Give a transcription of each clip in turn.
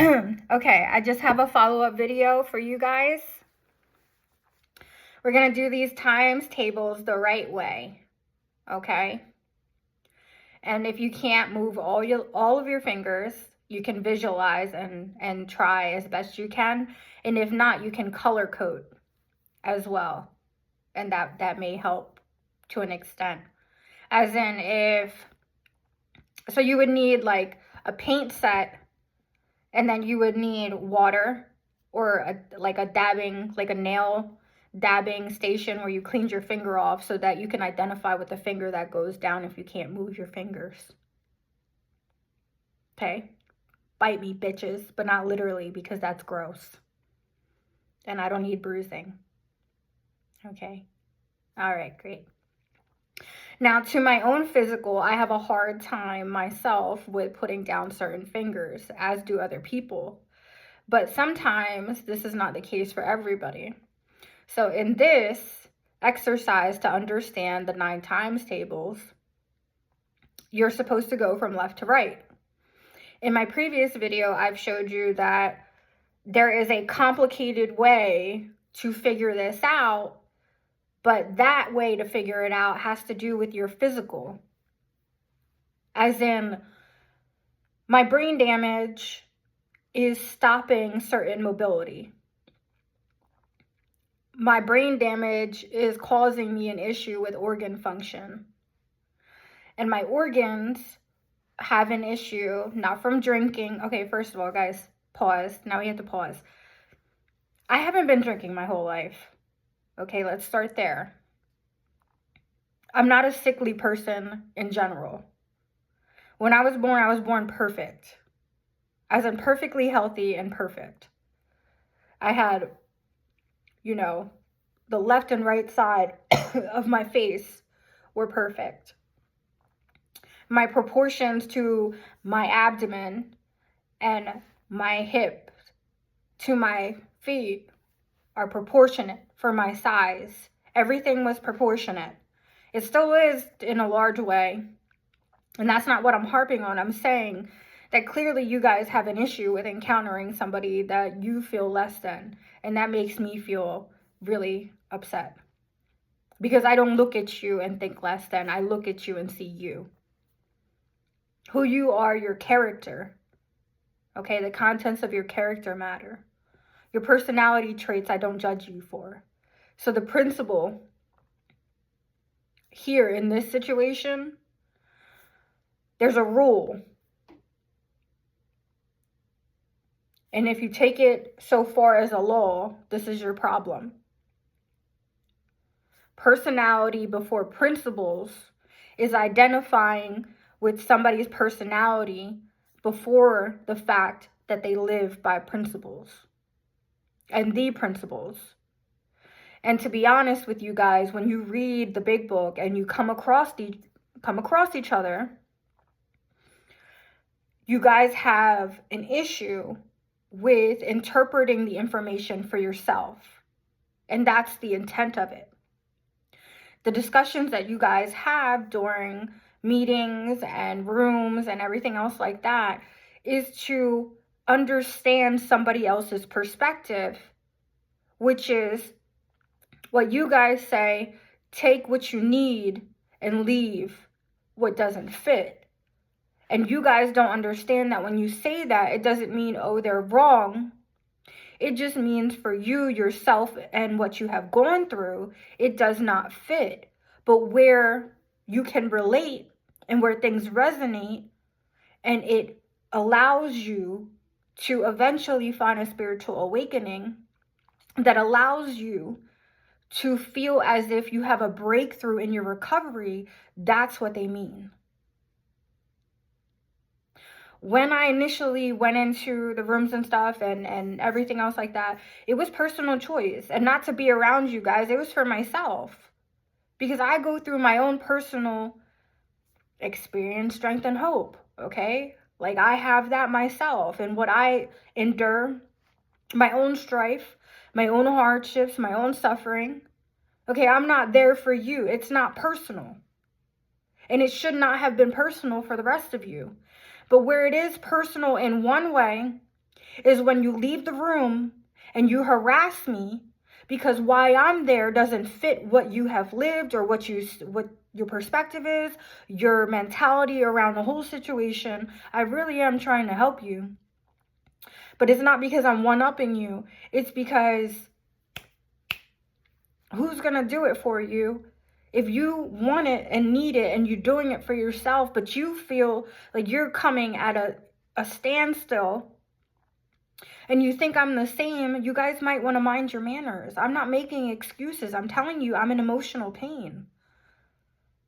Okay, I just have a follow-up video for you guys. We're going to do these times tables the right way, okay? And if you can't move all of your fingers, you can visualize and try as best you can. And if not, you can color code as well. And that may help to an extent. As in so you would need like a paint set, and then you would need water or like a nail dabbing station where you cleaned your finger off so that you can identify with the finger that goes down if you can't move your fingers. Okay? Bite me, bitches, but not literally, because that's gross. And I don't need bruising. Okay? All right, great. Now, to my own physical, I have a hard time myself with putting down certain fingers, as do other people. But sometimes this is not the case for everybody. So in this exercise to understand the 9 times tables, you're supposed to go from left to right. In my previous video, I've showed you that there is a complicated way to figure this out, but that way to figure it out has to do with your physical. As in, my brain damage is stopping certain mobility. My brain damage is causing me an issue with organ function. And my organs have an issue, not from drinking. Okay, first of all, guys, pause. Now we have to pause. I haven't been drinking my whole life. Okay, let's start there. I'm not a sickly person in general. When I was born perfect. As in perfectly healthy and perfect. I had, the left and right side of my face were perfect. My proportions to my abdomen and my hips to my feet are proportionate for my size. Everything was proportionate. It still is in a large way. And that's not what I'm harping on. I'm saying that clearly you guys have an issue with encountering somebody that you feel less than. And that makes me feel really upset. Because I don't look at you and think less than. I look at you and see you. Who you are, your character. Okay, the contents of your character matter. Your personality traits I don't judge you for. So the principle here in this situation, there's a rule. And if you take it so far as a law, this is your problem. Personality before principles is identifying with somebody's personality before the fact that they live by principles and the principles. And to be honest with you guys, when you read the big book and you come across each other, you guys have an issue with interpreting the information for yourself. And that's the intent of it. The discussions that you guys have during meetings and rooms and everything else like that is to understand somebody else's perspective, which is what you guys say, take what you need and leave what doesn't fit. And you guys don't understand that when you say that, it doesn't mean, oh, they're wrong. It just means for you, yourself, and what you have gone through, it does not fit. But where you can relate and where things resonate, and it allows you to eventually find a spiritual awakening that allows you to feel as if you have a breakthrough in your recovery, that's what they mean. When I initially went into the rooms and stuff and everything else like that, it was personal choice. And not to be around you guys, it was for myself. Because I go through my own personal experience, strength, and hope, okay? Like I have that myself. And what I endure, my own strife, my own hardships, my own suffering. Okay, I'm not there for you. It's not personal. And it should not have been personal for the rest of you. But where it is personal in one way, is when you leave the room and you harass me because why I'm there doesn't fit what you have lived or what your perspective is, your mentality around the whole situation. I really am trying to help you. But it's not because I'm one-upping you. It's because who's going to do it for you? If you want it and need it and you're doing it for yourself, but you feel like you're coming at a standstill and you think I'm the same, you guys might want to mind your manners. I'm not making excuses. I'm telling you, I'm in emotional pain.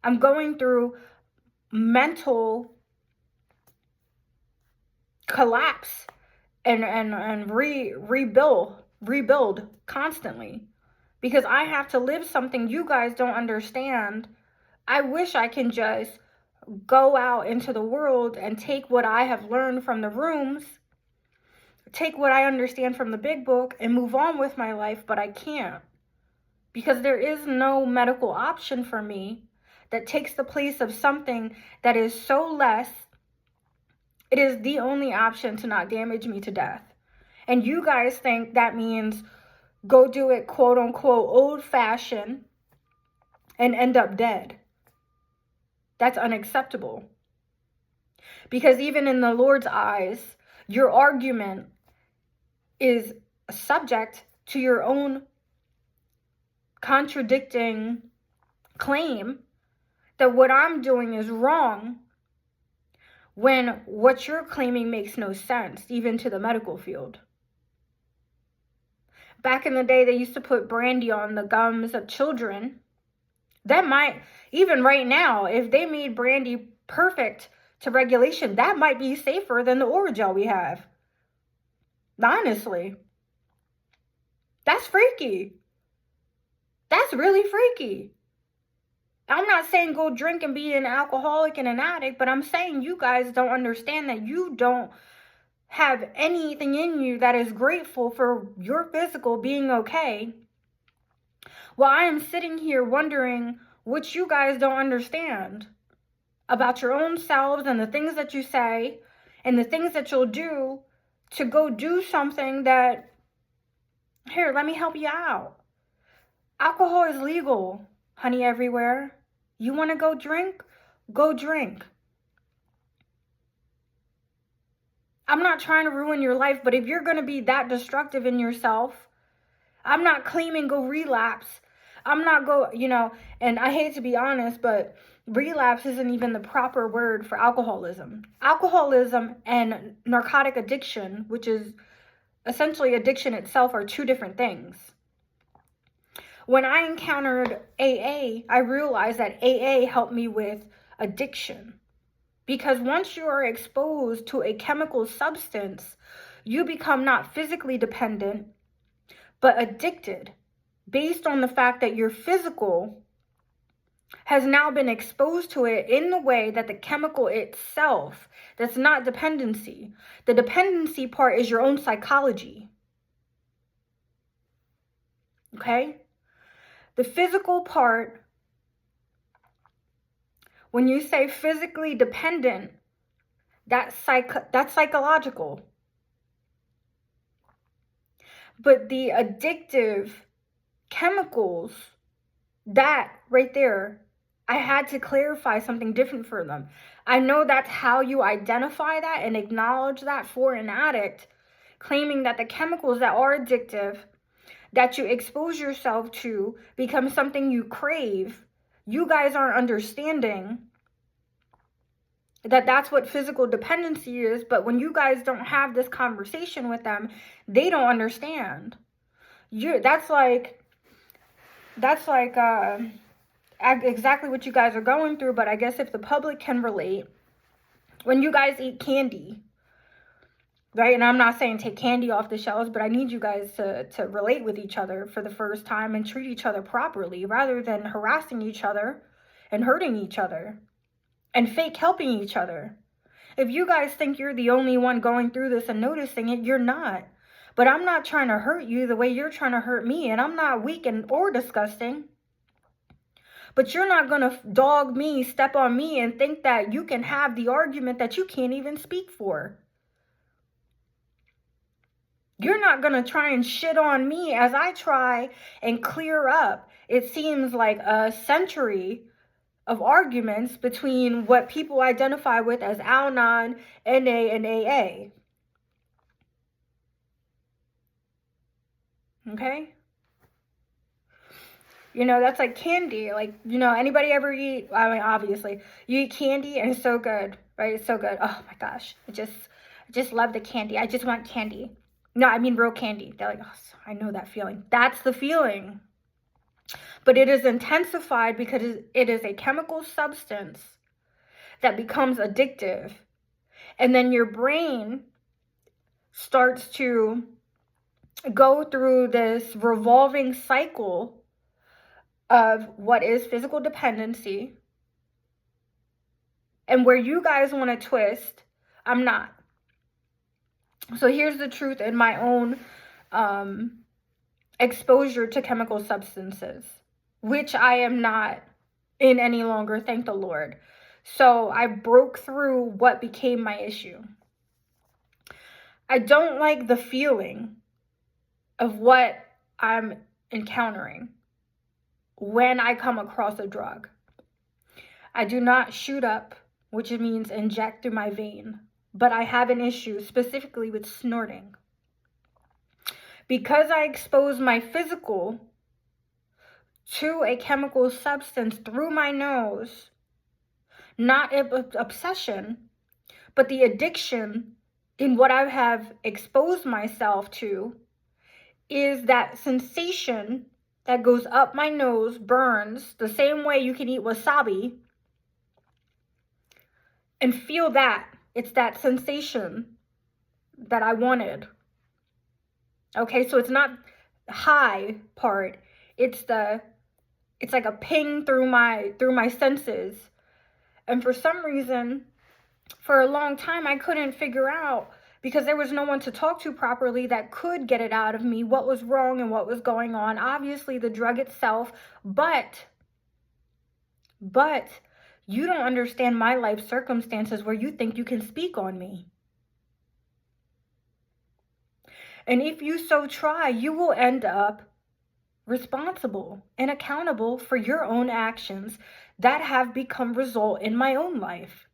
I'm going through mental collapse and rebuild constantly because I have to live something you guys don't understand. I wish I can just go out into the world and take what I have learned from the rooms, take what I understand from the big book and move on with my life, but I can't because there is no medical option for me that takes the place of something that is so less. It is the only option to not damage me to death. And you guys think that means go do it, quote unquote, old fashioned and end up dead. That's unacceptable. Because even in the Lord's eyes, your argument is subject to your own contradicting claim that what I'm doing is wrong when what you're claiming makes no sense, even to the medical field. Back in the day, they used to put brandy on the gums of children. That might, even right now, if they made brandy perfect to regulation, that might be safer than the Orajel we have. Honestly. That's freaky. That's really freaky. I'm not saying go drink and be an alcoholic and an addict, but I'm saying you guys don't understand that you don't have anything in you that is grateful for your physical being okay. Well, I am sitting here wondering what you guys don't understand about your own selves and the things that you say and the things that you'll do to go do something that, here, let me help you out. Alcohol is legal, honey, everywhere. You want to go drink? Go drink. I'm not trying to ruin your life, but if you're going to be that destructive in yourself, I'm not claiming go relapse. I'm not and I hate to be honest, but relapse isn't even the proper word for alcoholism. Alcoholism and narcotic addiction, which is essentially addiction itself, are two different things. When I encountered AA, I realized that AA helped me with addiction. Because once you are exposed to a chemical substance, you become not physically dependent, but addicted, based on the fact that your physical has now been exposed to it in the way that the chemical itself, that's not dependency. The dependency part is your own psychology. Okay? The physical part, when you say physically dependent, that's psychological. But the addictive chemicals, that right there, I had to clarify something different for them. I know that's how you identify that and acknowledge that for an addict, claiming that the chemicals that are addictive, that you expose yourself to, become something you crave. You guys aren't understanding that that's what physical dependency is, but when you guys don't have this conversation with them, they don't understand. That's like exactly what you guys are going through, but I guess if the public can relate, when you guys eat candy, right? And I'm not saying take candy off the shelves, but I need you guys to relate with each other for the first time and treat each other properly rather than harassing each other and hurting each other and fake helping each other. If you guys think you're the only one going through this and noticing it, you're not. But I'm not trying to hurt you the way you're trying to hurt me, and I'm not weak or disgusting. But you're not going to dog me, step on me, and think that you can have the argument that you can't even speak for. You're not going to try and shit on me as I try and clear up, it seems like a century of arguments between what people identify with as Al-Anon, NA, and AA. Okay? You know, that's like candy. Like, you know, anybody ever eat, I mean, obviously, you eat candy and it's so good, right? It's so good. Oh my gosh. I just love the candy. I just want candy. No, I mean real candy. They're like, oh, I know that feeling. That's the feeling. But it is intensified because it is a chemical substance that becomes addictive. And then your brain starts to go through this revolving cycle of what is physical dependency, and where you guys want to twist, I'm not. So here's the truth in my own exposure to chemical substances, which I am not in any longer, thank the Lord. So I broke through what became my issue. I don't like the feeling of what I'm encountering when I come across a drug. I do not shoot up, which means inject through my vein, but I have an issue specifically with snorting. Because I expose my physical to a chemical substance through my nose, not obsession, but the addiction in what I have exposed myself to is that sensation that goes up my nose, burns, the same way you can eat wasabi and feel that. It's that sensation that I wanted. Okay, so it's not the high part. It's like a ping through my senses. And for some reason, for a long time, I couldn't figure out, because there was no one to talk to properly that could get it out of me, what was wrong and what was going on. Obviously, the drug itself, but you don't understand my life circumstances where you think you can speak on me. And if you so try, you will end up responsible and accountable for your own actions that have become result in my own life.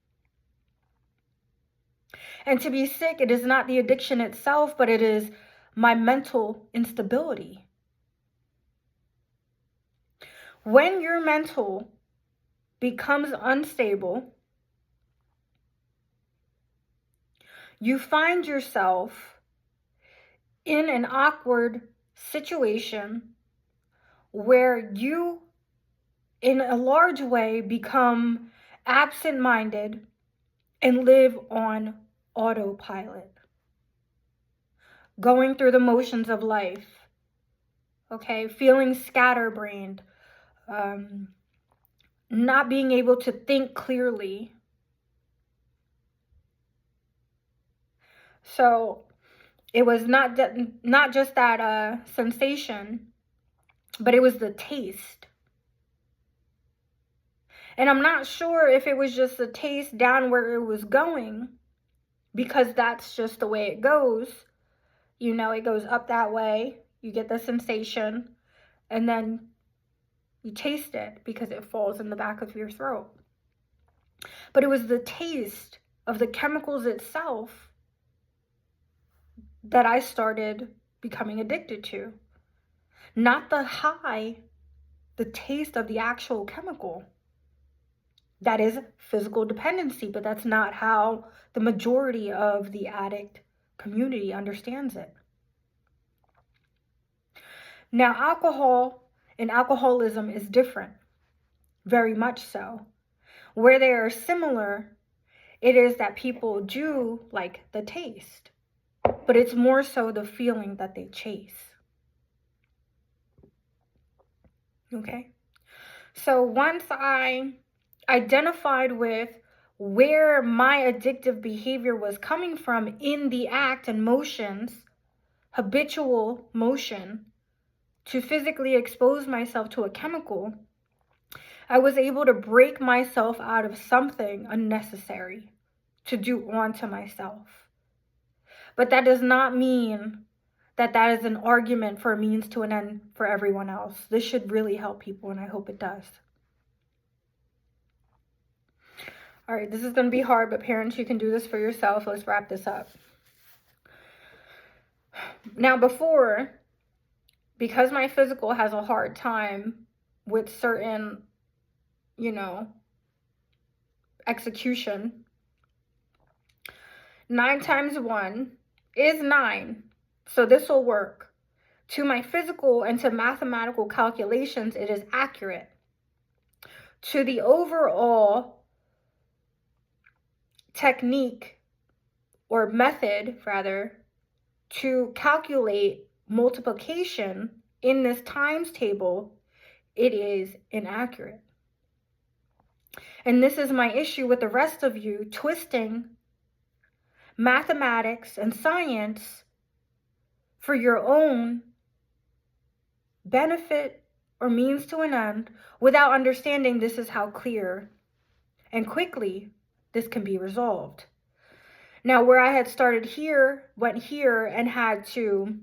And to be sick, it is not the addiction itself, but it is my mental instability. When your mental becomes unstable, you find yourself in an awkward situation where you, in a large way, become absent-minded and live on autopilot, going through the motions of life, okay, feeling scatterbrained, not being able to think clearly. So it was not just that sensation, but it was the taste. And I'm not sure if it was just the taste down where it was going, because that's just the way it goes. You know, it goes up that way, you get the sensation, and then you taste it because it falls in the back of your throat. But it was the taste of the chemicals itself that I started becoming addicted to. Not the high, the taste of the actual chemical. That is physical dependency, but that's not how the majority of the addict community understands it. Now, alcohol and alcoholism is different, very much so. Where they are similar, it is that people do like the taste, but it's more so the feeling that they chase. Okay? So once I identified with where my addictive behavior was coming from in the act and motions, habitual motion, to physically expose myself to a chemical, I was able to break myself out of something unnecessary to do onto myself. But that does not mean that is an argument for a means to an end for everyone else. This should really help people, and I hope it does. All right, this is going to be hard, but parents, you can do this for yourself. Let's wrap this up. Now, before, because my physical has a hard time with certain, execution, 9 times 1 is 9. So this will work. To my physical and to mathematical calculations, it is accurate. To the overall technique or method, rather, to calculate multiplication in this times table, it is inaccurate. And this is my issue with the rest of you twisting mathematics and science for your own benefit or means to an end without understanding this is how clear and quickly this can be resolved. Now, where I had started here, went here and had to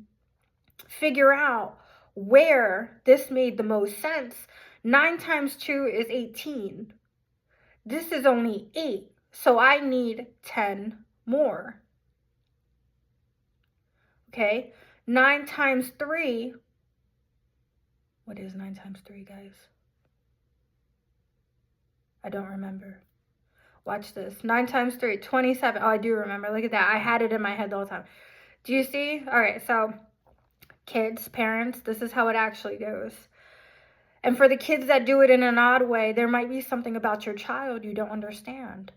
figure out where this made the most sense. 9 times 2 is 18. This is only 8, so I need 10 more. Okay, 9 times 3. What is 9 times 3, guys? I don't remember. Watch this. 9 times 3, 27. Oh, I do remember. Look at that. I had it in my head the whole time. Do you see? All right, so kids, parents, this is how it actually goes. And for the kids that do it in an odd way, there might be something about your child you don't understand.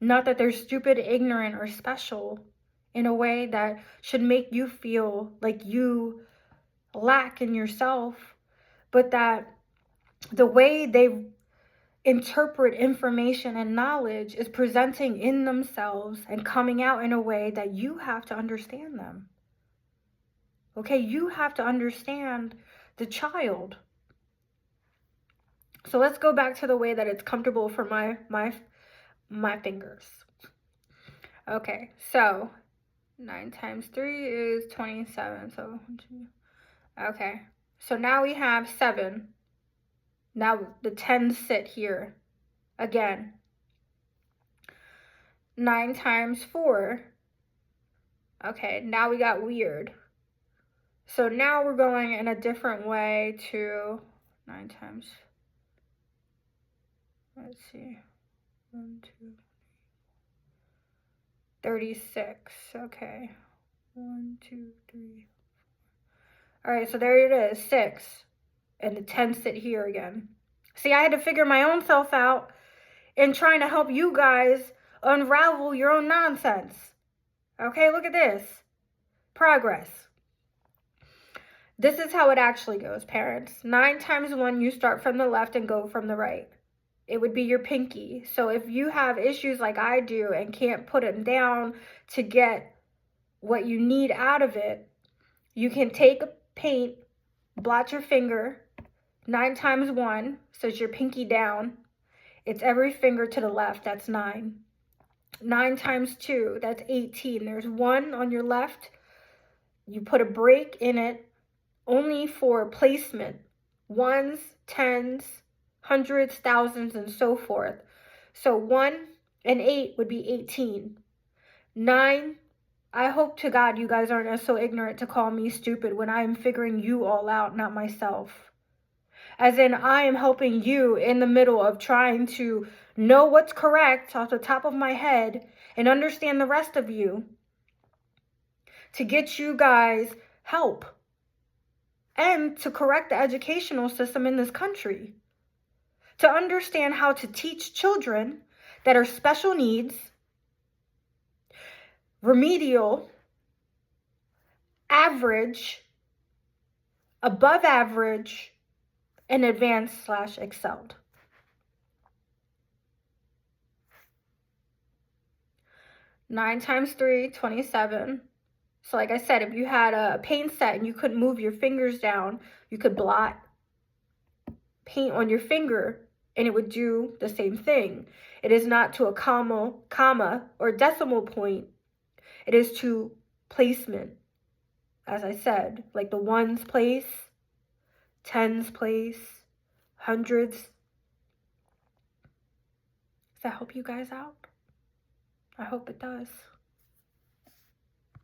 Not that they're stupid, ignorant, or special in a way that should make you feel like you lack in yourself, but that the way they interpret information and knowledge is presenting in themselves and coming out in a way that you have to understand them. Okay, you have to understand the child. So let's go back to the way that it's comfortable for my fingers. Okay, so 9 times 3 is 27. So, okay. So now we have 7. Now the 10s sit here again. 9 times 4. Okay, now we got weird. So now we're going in a different way to 9 times. Let's see. 1, 2, 36. Okay. 1, 2, 3. All right, so there it is, 6. And the 10 sit here again. See, I had to figure my own self out in trying to help you guys unravel your own nonsense. Okay, look at this. Progress. This is how it actually goes, parents. 9 times 1, you start from the left and go from the right. It would be your pinky. So if you have issues like I do and can't put them down to get what you need out of it, you can take paint, blot your finger. 9 times 1, so it's your pinky down. It's every finger to the left, that's 9. 9 times 2, that's 18. There's 1 on your left. You put a break in it only for placement. 1s, 10s, 100s, 1000s, and so forth. So 1 and 8 would be 18. 9, I hope to God you guys aren't so ignorant to call me stupid when I am figuring you all out, not myself. As in, I am helping you in the middle of trying to know what's correct off the top of my head and understand the rest of you to get you guys help and to correct the educational system in this country. To understand how to teach children that are special needs, remedial, average, above average, and advanced/excelled. Nine times 3, 27. So like I said, if you had a paint set and you couldn't move your fingers down, you could blot paint on your finger and it would do the same thing. It is not to a comma, or decimal point. It is to placement. as I said, like the ones place, tens place, hundreds. Does that help you guys out? I hope it does.